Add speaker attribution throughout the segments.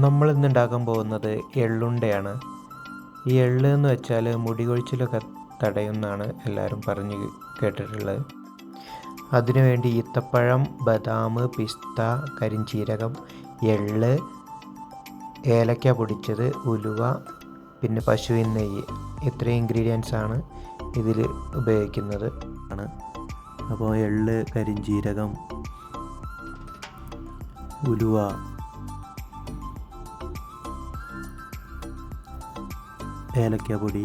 Speaker 1: നമ്മളിന്ന് ഉണ്ടാക്കാൻ പോകുന്നത് എള്ളുണ്ടയാണ്. ഈ എള്ള് എന്ന് വെച്ചാൽ മുടി കൊഴിച്ചിലൊക്കെ തടയുമെന്നാണ് എല്ലാവരും പറഞ്ഞ് കേട്ടിട്ടുള്ളത്. അതിനുവേണ്ടി ഈത്തപ്പഴം, ബദാം, പിസ്ത, കരിഞ്ചീരകം, എള്ള്, ഏലക്ക പൊടിച്ചത്, ഉലുവ, പിന്നെ പശുവിൻ നെയ്യ്, ഇത്രയും ഇൻഗ്രീഡിയൻസാണ് ഇതിൽ ഉപയോഗിക്കുന്നത്. അപ്പോൾ എള്ള്, കരിഞ്ചീരകം, ഉലുവ, ഏലക്കപ്പൊടി,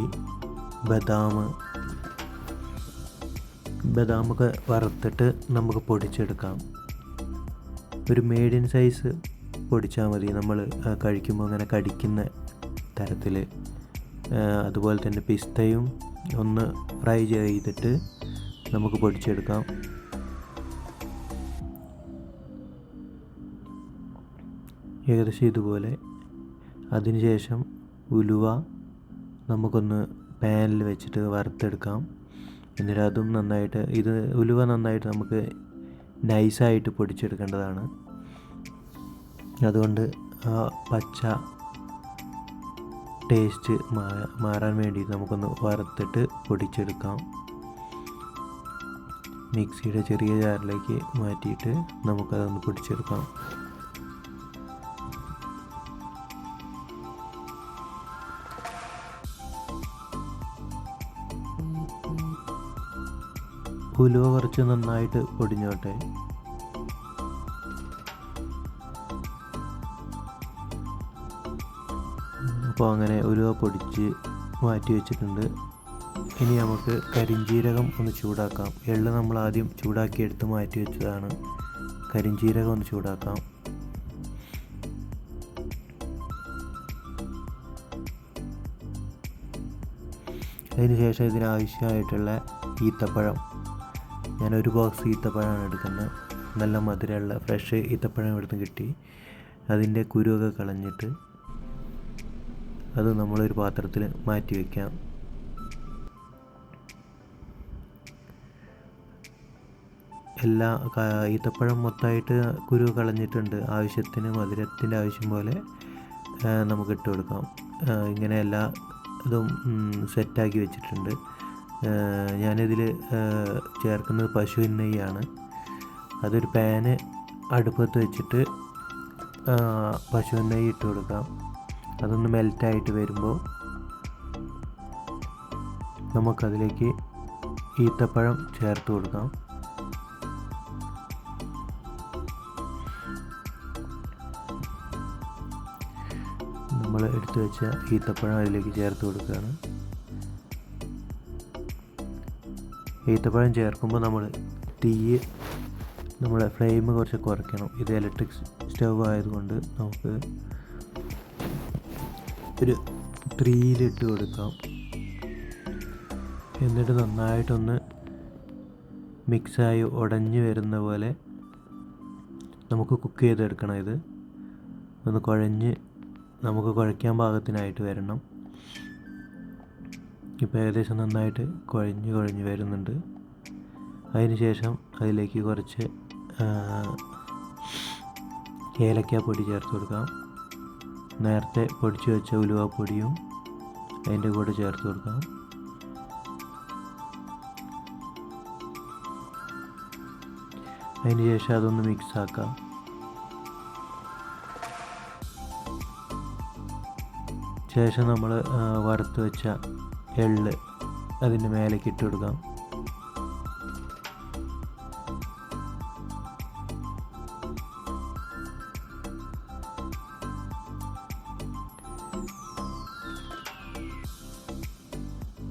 Speaker 1: ബദാമൊക്കെ വറുത്തിട്ട് നമുക്ക് പൊടിച്ചെടുക്കാം. ഒരു മീഡിയം സൈസ് പൊടിച്ചാൽ മതി, നമ്മൾ കഴിക്കുമ്പോൾ അങ്ങനെ കടിക്കുന്ന തരത്തിൽ. അതുപോലെ തന്നെ പിസ്തയും ഒന്ന് ഫ്രൈ ചെയ്തിട്ട് നമുക്ക് പൊടിച്ചെടുക്കാം. ഏകദേശം ഇതുപോലെ. അതിനുശേഷം ഉലുവ നമുക്കൊന്ന് പാനിൽ വെച്ചിട്ട് വറുത്തെടുക്കാം. എന്നിട്ട് അതും നന്നായിട്ട്, ഉലുവ നന്നായിട്ട് നമുക്ക് നൈസായിട്ട് പൊടിച്ചെടുക്കേണ്ടതാണ്. അതുകൊണ്ട് ആ പച്ച ടേസ്റ്റ് മാറാൻ വേണ്ടി നമുക്കൊന്ന് വറുത്തിട്ട് പൊടിച്ചെടുക്കാം. മിക്സിയുടെ ചെറിയ ജാറിലേക്ക് മാറ്റിയിട്ട് നമുക്കതൊന്ന് പൊടിച്ചെടുക്കാം. ഉലുവ കുറച്ച് നന്നായിട്ട് പൊടിഞ്ഞോട്ടെ. അപ്പോൾ അങ്ങനെ ഉലുവ പൊടിച്ച് മാറ്റി വെച്ചിട്ടുണ്ട്. ഇനി നമുക്ക് കരിഞ്ചീരകം ഒന്ന് ചൂടാക്കാം. എള്ള് നമ്മൾ ആദ്യം ചൂടാക്കി എടുത്ത് മാറ്റി വെച്ചതാണ്. കരിഞ്ചീരകം ഒന്ന് ചൂടാക്കാം. അതിനുശേഷം ഇതിനാവശ്യമായിട്ടുള്ള ഈത്തപ്പഴം, ഞാനൊരു ബോക്സ് ഈത്തപ്പഴമാണ് എടുക്കുന്നത്. നല്ല മധുരമുള്ള ഫ്രഷ് ഈത്തപ്പഴം ഇവിടുന്ന് കിട്ടി. അതിൻ്റെ കുരുവൊക്കെ കളഞ്ഞിട്ട് അത് നമ്മളൊരു പാത്രത്തിൽ മാറ്റി വയ്ക്കാം. എല്ലാ ഈത്തപ്പഴം മൊത്തമായിട്ട് കുരു കളഞ്ഞിട്ടുണ്ട്. ആവശ്യത്തിന് മധുരത്തിൻ്റെ ആവശ്യം പോലെ നമുക്ക് ഇട്ട് കൊടുക്കാം. ഇങ്ങനെ എല്ലാ ഇതും സെറ്റാക്കി വെച്ചിട്ടുണ്ട്. ഞാനിതിൽ ചേർക്കുന്നത് പശുവിൻ നെയ്യാണ്. അതൊരു പാന് അടുപ്പത്ത് വെച്ചിട്ട് പശുവിൻ നെയ്യ് ഇട്ട് കൊടുക്കാം. അതൊന്ന് മെൽറ്റായിട്ട് വരുമ്പോൾ നമുക്കതിലേക്ക് ഈത്തപ്പഴം ചേർത്ത് കൊടുക്കാം. നമ്മൾ എടുത്തു വെച്ച ഈത്തപ്പഴം അതിലേക്ക് ചേർത്ത് കൊടുക്കുകയാണ്. ഈത്തപ്പഴം ചേർക്കുമ്പോൾ നമ്മളെ ഫ്ലെയിം കുറച്ച് കുറയ്ക്കണം. ഇത് ഇലക്ട്രിക് സ്റ്റവ് ആയതുകൊണ്ട് നമുക്ക് ഒരു 3-ലിട്ട് കൊടുക്കാം. എന്നിട്ട് നന്നായിട്ടൊന്ന് മിക്സായി ഉടഞ്ഞ് വരുന്ന പോലെ നമുക്ക് കുക്ക് ചെയ്തെടുക്കണം. ഇത് ഒന്ന് നമുക്ക് കുഴയ്ക്കാൻ പാകത്തിനായിട്ട് വരണം. ഇപ്പോൾ ഏകദേശം നന്നായിട്ട് കുഴഞ്ഞ് വരുന്നുണ്ട്. അതിനുശേഷം അതിലേക്ക് കുറച്ച് ഏലക്കാപ്പൊടി ചേർത്ത് കൊടുക്കാം. നേരത്തെ പൊടിച്ച് വെച്ച ഉലുവപ്പൊടിയും അതിൻ്റെ കൂടെ ചേർത്ത് കൊടുക്കാം. അതിനുശേഷം അതൊന്ന് മിക്സാക്കാം. ശേഷം നമ്മൾ വറുത്ത് വെച്ച എള്ള് അതിൻ്റെ മേലേക്ക് ഇട്ട് കൊടുക്കാം.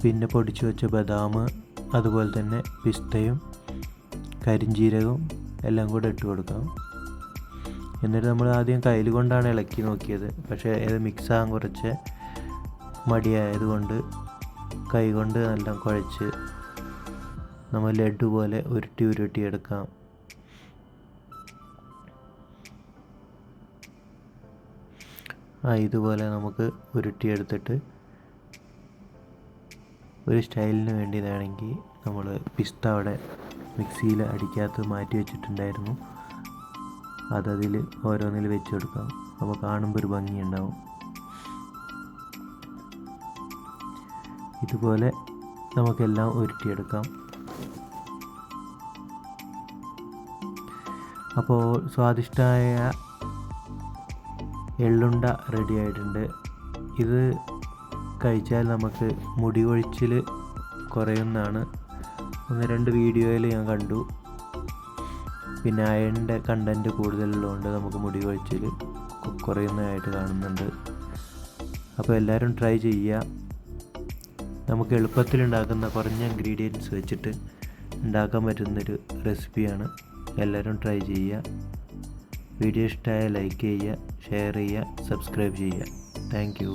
Speaker 1: പിന്നെ പൊടിച്ചു വെച്ച ബദാം, അതുപോലെ തന്നെ പിസ്തയും കരിഞ്ചീരകവും എല്ലാം കൂടെ ഇട്ട് കൊടുക്കാം. എന്നിട്ട് നമ്മൾ ആദ്യം കയ്യിൽ കൊണ്ടാണ് ഇളക്കി നോക്കിയത്. പക്ഷേ ഇത് മിക്സാകാൻ കുറച്ച് മടിയായതുകൊണ്ട് കൈകൊണ്ട് നല്ല കുഴച്ച് നമ്മൾ ലഡ്ഡു പോലെ ഉരുട്ടി എടുക്കാം. ഇതുപോലെ നമുക്ക് ഉരുട്ടിയെടുത്തിട്ട് ഒരു സ്റ്റൈലിന് വേണ്ടി വേണമെങ്കിൽ നമ്മൾ പിസ്ത അവിടെ മിക്സിയിൽ അടിക്കാത്ത മാറ്റി വെച്ചിട്ടുണ്ടായിരുന്നു, അതതിൽ ഓരോന്നിൽ വെച്ച് കൊടുക്കാം. അപ്പോൾ കാണുമ്പോൾ ഒരു ഭംഗിയുണ്ടാവും. ഇതുപോലെ നമുക്കെല്ലാം ഉരുട്ടിയെടുക്കാം. അപ്പോൾ സ്വാദിഷ്ടമായ എള്ളുണ്ട റെഡി ആയിട്ടുണ്ട്. ഇത് കഴിച്ചാൽ നമുക്ക് മുടി കൊഴിച്ചിൽ കുറയുന്നതാണ്. 1-2 വീഡിയോയിൽ ഞാൻ കണ്ടു. പിന്നെ അയണിൻ്റെ കണ്ടൻറ്റ് കൂടുതലുള്ളതുകൊണ്ട് നമുക്ക് മുടി കൊഴിച്ചിൽ കുറയുന്നതായിട്ട് കാണുന്നുണ്ട്. അപ്പോൾ എല്ലാവരും ട്രൈ ചെയ്യുക. നമുക്ക് എളുപ്പത്തിൽ ഉണ്ടാക്കുന്ന കുറഞ്ഞ ഇൻഗ്രീഡിയൻസ് വെച്ചിട്ട് ഉണ്ടാക്കാൻ പറ്റുന്നൊരു റെസിപ്പിയാണ്. എല്ലാവരും ട്രൈ ചെയ്യുക. വീഡിയോ ഇഷ്ടമായ ലൈക്ക് ചെയ്യുക, ഷെയർ ചെയ്യുക, സബ്സ്ക്രൈബ് ചെയ്യുക. Thank you.